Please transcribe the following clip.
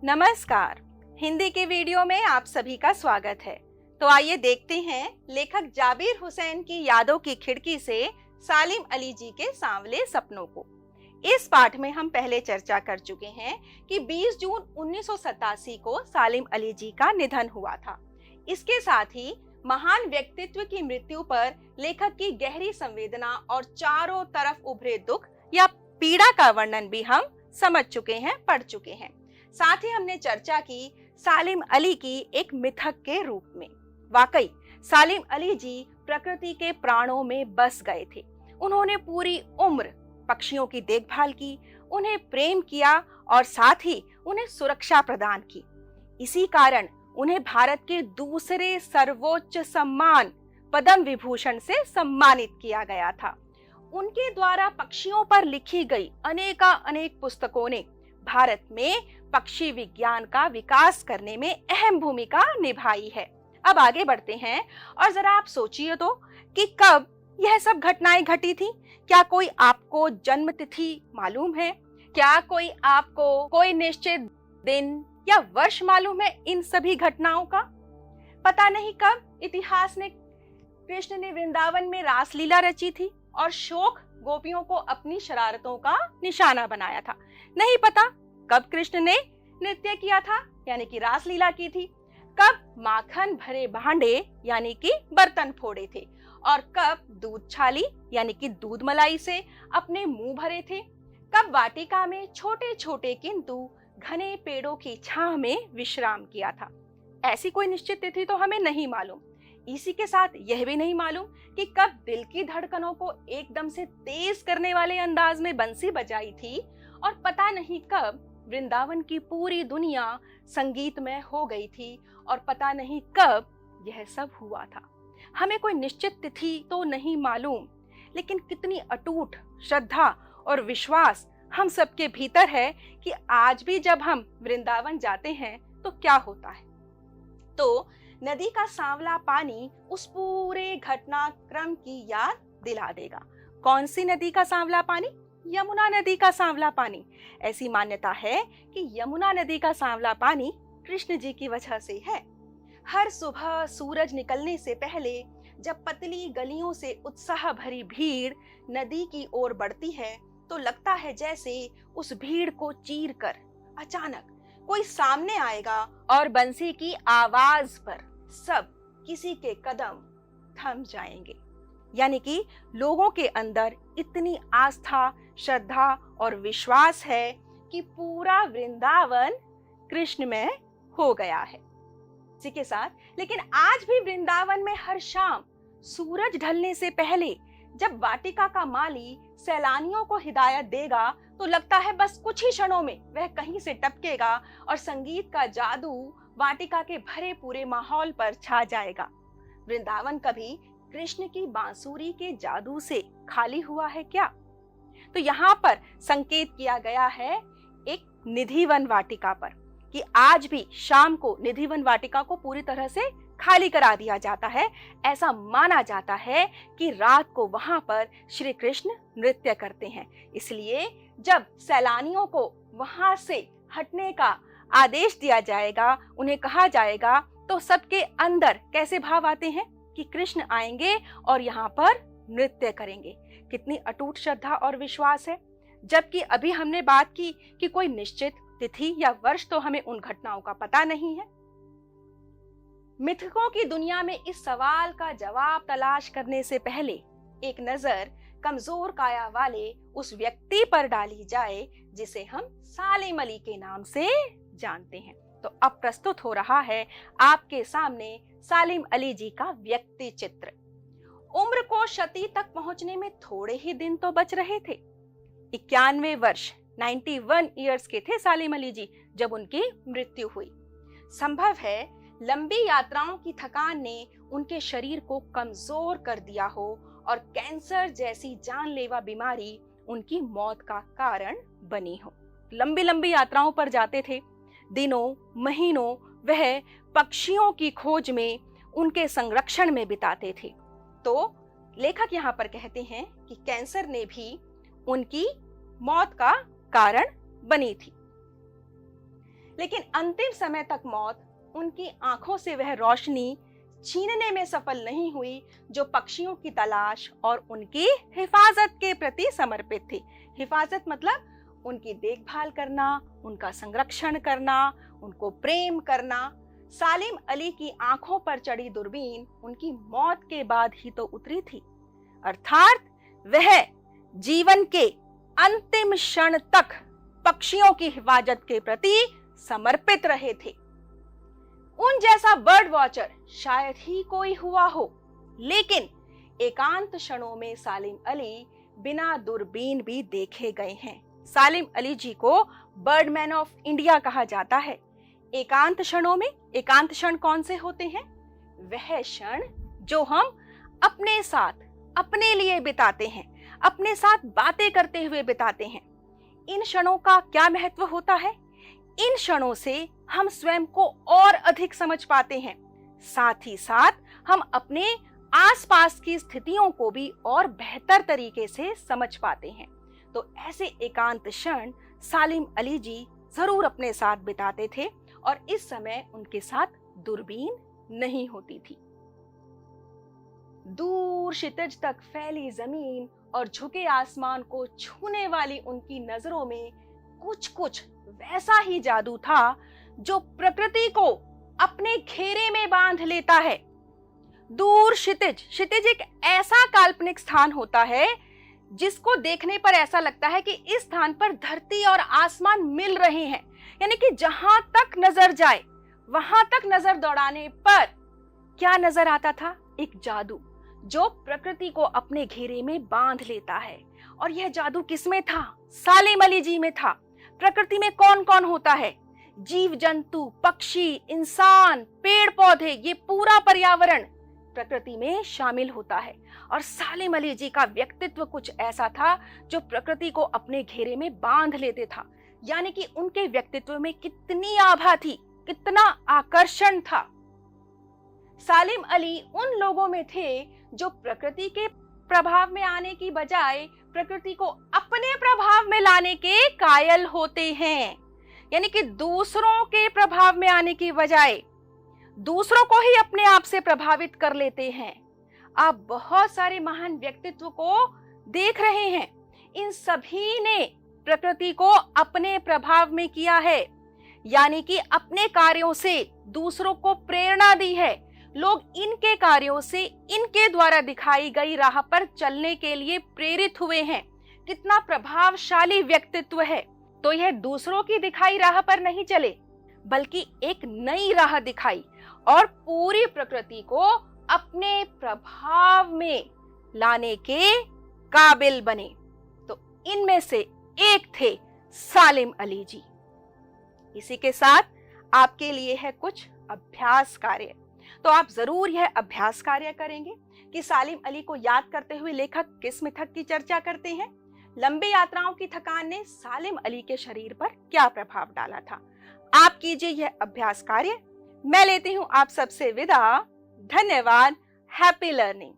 नमस्कार। हिंदी के वीडियो में आप सभी का स्वागत है। तो आइए देखते हैं लेखक जाबिर हुसैन की यादों की खिड़की से सालिम अली जी के सांवले सपनों को। इस पाठ में हम पहले चर्चा कर चुके हैं कि 20 जून 1987 को सालिम अली जी का निधन हुआ था। इसके साथ ही महान व्यक्तित्व की मृत्यु पर लेखक की गहरी संवेदना और चारों तरफ उभरे दुख या पीड़ा का वर्णन भी हम समझ चुके हैं, पढ़ चुके हैं। साथ ही हमने चर्चा की सालिम अली की एक मिथक के रूप में। वाकई सालिम अली जी प्रकृति के प्राणों में बस गए थे। उन्होंने पूरी उम्र पक्षियों की देखभाल की, उन्हें प्रेम किया और साथ ही उन्हें सुरक्षा प्रदान की। इसी कारण उन्हें भारत के दूसरे सर्वोच्च सम्मान पद्म विभूषण से सम्मानित किया गया था। उनके द्वारा पक्षियों पर लिखी गई अनेक पुस्तकों ने भारत में पक्षी विज्ञान का विकास करने में अहम भूमिका निभाई है। अब आगे बढ़ते हैं और जरा आप सोचिए तो कि कब यह सब घटनाएं घटी थी। क्या कोई आपको जन्म तिथि मालूम है? क्या कोई आपको कोई निश्चित दिन या वर्ष मालूम है इन सभी घटनाओं का? पता नहीं कब इतिहास ने कृष्ण ने वृंदावन में रासलीला रची थी और शोक गोपियों को अपनी शरारतों का निशाना बनाया था। नहीं पता कब कृष्ण ने नृत्य किया था यानी कि रासलीला की थी, कब माखन भरे भांडे यानी कि बर्तन फोड़े थे और कब दूध छाली यानी कि दूध मलाई से अपने मुंह भरे थे, कब वाटिका में छोटे छोटे किंतु घने पेड़ों की छांव में विश्राम किया था। ऐसी कोई निश्चित तिथि तो हमें नहीं मालूम। इसी के साथ यह भी नहीं मालूम कि कब दिल की धड़कनों को एकदम से तेज करने वाले अंदाज में बंसी बजाई थी और पता नहीं कब वृंदावन की पूरी दुनिया संगीतमय हो गई थी और पता नहीं कब यह सब हुआ था। हमें कोई निश्चित तिथि तो नहीं मालूम, लेकिन कितनी अटूट श्रद्धा और विश्वास हम सबके भीतर है कि आज भी जब हम वृंदावन जाते हैं तो क्या होता है। तो नदी का सांवला पानी उस पूरे घटनाक्रम की याद दिला देगा। कौन सी नदी का सांवला पानी? यमुना नदी का सांवला पानी। ऐसी मान्यता है कि यमुना नदी का सांवला पानी कृष्ण जी की वजह से है। हर सुबह सूरज निकलने से पहले जब पतली गलियों से उत्साह भरी भीड़ नदी की ओर बढ़ती है तो लगता है जैसे उस भीड़ को चीरकर अचानक कोई सामने आएगा और बंसी की आवाज पर सब किसी के कदम थम जाएंगे। यानी कि लोगों के अंदर इतनी आस्था, श्रद्धा और विश्वास है कि पूरा वृंदावन कृष्णमय हो गया है। इसी के साथ लेकिन आज भी वृंदावन में हर शाम सूरज ढलने से पहले जब वाटिका का माली सैलानियों को हिदायत देगा तो लगता है बस कुछ ही क्षणों में वह कहीं से टपकेगा और संगीत का जादू वाटिका के भरे पूरे माहौल पर छा जाएगा। वृंदावन कभी कृष्ण की बांसुरी के जादू से खाली हुआ है क्या? तो यहाँ पर संकेत किया गया है एक निधिवन वाटिका पर कि आज भी शाम को निधिवन वाटिका को पूरी तरह से खाली करा दिया जाता है। ऐसा माना जाता है कि रात को वहां पर श्री कृष्ण नृत्य करते हैं। इसलिए जब सैलानियों को वहां से हटने का आदेश दिया जाएगा, उन्हें कहा जाएगा, तो सबके अंदर कैसे भाव आते हैं कि कृष्ण आएंगे और यहाँ पर नृत्य करेंगे। कितनी अटूट श्रद्धा और विश्वास है। जबकि अभी हमने बात की कि कोई निश्चित तिथि या वर्ष तो हमें उन घटनाओं का पता नहीं है। मिथकों की दुनिया में इस सवाल का जवाब तलाश करने से पहले एक नजर कमजोर काया वाले उस व्यक्ति पर डाली जाए जिसे हम सालिम अली के नाम से जानते हैं। तो अब प्रस्तुत हो रहा है आपके सामने सालिम अली जी का व्यक्ति चित्र। उम्र को शती तक पहुंचने में थोड़े ही दिन तो बच रहे थे। 91 वर्ष 91 इयर्स के थे सालिम अली जी जब उनकी मृत्यु हुई। संभव है लंबी यात्राओं की थकान ने उनके शरीर को कमजोर कर दिया हो और कैंसर जैसी जानलेवा बीमारी उनकी मौत का कारण बनी हो। लंबी लंबी यात्राओं पर जाते थे। दिनों महीनों वह पक्षियों की खोज में उनके संरक्षण में बिताते थे। तो लेखक यहाँ पर कहते हैं कि कैंसर ने भी उनकी मौत का कारण बनी थी। लेकिन अंतिम समय तक मौत उनकी आंखों से वह रोशनी छीनने में सफल नहीं हुई जो पक्षियों की तलाश और उनकी हिफाजत के प्रति समर्पित थी। हिफाजत मतलब उनकी देखभाल करना, उनका संरक्षण करना, उनको प्रेम करना। सालिम अली की आंखों पर चढ़ी दूरबीन उनकी मौत के बाद ही तो उतरी थी, अर्थात वह जीवन के अंतिम क्षण तक पक्षियों की हिफाजत के प्रति समर्पित रहे थे। उन जैसा बर्ड वॉचर शायद ही कोई हुआ हो, लेकिन एकांत क्षणों में सालिम अली बिना दूरबीन भी देखे गए हैं। सालिम अली जी को बर्डमैन ऑफ इंडिया कहा जाता है। एकांत क्षणों में, एकांत क्षण कौन से होते हैं? वह क्षण जो हम अपने साथ, अपने लिए बिताते हैं, अपने साथ बातें करते हुए बिताते हैं। इन क्षणों का क्या महत्व होता है? इन क्षणों से हम स्वयं को और अधिक समझ पाते हैं, साथ ही साथ हम अपने आसपास की स्थितियों को भी और बेहतर तरीके से समझ पाते हैं। तो ऐसे एकांत क्षण सालिम अली जी जरूर अपने साथ बिताते थे और इस समय उनके साथ दूरबीन नहीं होती थी। दूर क्षितिज तक फैली जमीन और झुके आसमान को छूने वाली उनकी नजरों में कुछ वैसा ही जादू था जो प्रकृति को अपने घेरे में बांध लेता है। दूर क्षितिज, क्षितिज एक ऐसा काल्पनिक स्थान होता है जिसको देखने पर ऐसा लगता है कि इस स्थान पर धरती और आसमान मिल रहे हैं, यानी कि जहां तक नजर जाए वहां तक नजर दौड़ाने पर क्या नजर आता था? एक जादू जो प्रकृति को अपने घेरे में बांध लेता है। और यह जादू किसमें था? सालिम अली जी में था। प्रकृति में कौन कौन होता है? जीव जंतु, पक्षी, इंसान, पेड़ पौधे, ये पूरा पर्यावरण प्रकृति में शामिल होता है। और सालिम अली जी का व्यक्तित्व कुछ ऐसा था जो प्रकृति को अपने घेरे में बांध लेते था। यानी कि उनके व्यक्तित्व में कितनी आभा थी, कितना आकर्षण था। सालिम अली उन लोगों में थे जो प्रकृति के प्रभाव में आने की बजाय प्रकृति को अपने प्रभाव में लाने के कायल होते हैं। यानी कि दूसरों के प्रभाव में आने की बजाय दूसरों को ही अपने आप से प्रभावित कर लेते हैं। आप बहुत सारे महान व्यक्तित्व को देख रहे हैं, इन सभी ने प्रकृति को अपने प्रभाव में किया है, यानी कि अपने कार्यों से दूसरों को प्रेरणा दी है। लोग इनके कार्यों से, इनके द्वारा दिखाई गई राह पर चलने के लिए प्रेरित हुए हैं। कितना प्रभावशाली व्यक्तित्व है। तो यह दूसरों की दिखाई राह पर नहीं चले, बल्कि एक नई राह दिखाई और पूरी प्रकृति को अपने प्रभाव में लाने के काबिल बने। तो इनमें से एक थे सालिम अली जी। इसी के साथ आपके लिए है कुछ अभ्यास कार्य। तो आप जरूर यह अभ्यास कार्य करेंगे कि सालिम अली को याद करते हुए लेखक किस मिथक की चर्चा करते हैं। लंबी यात्राओं की थकान ने सालिम अली के शरीर पर क्या प्रभाव डाला था। आप कीजिए यह अभ्यास कार्य। मैं लेती हूं आप सबसे विदा। धन्यवाद। Happy learning.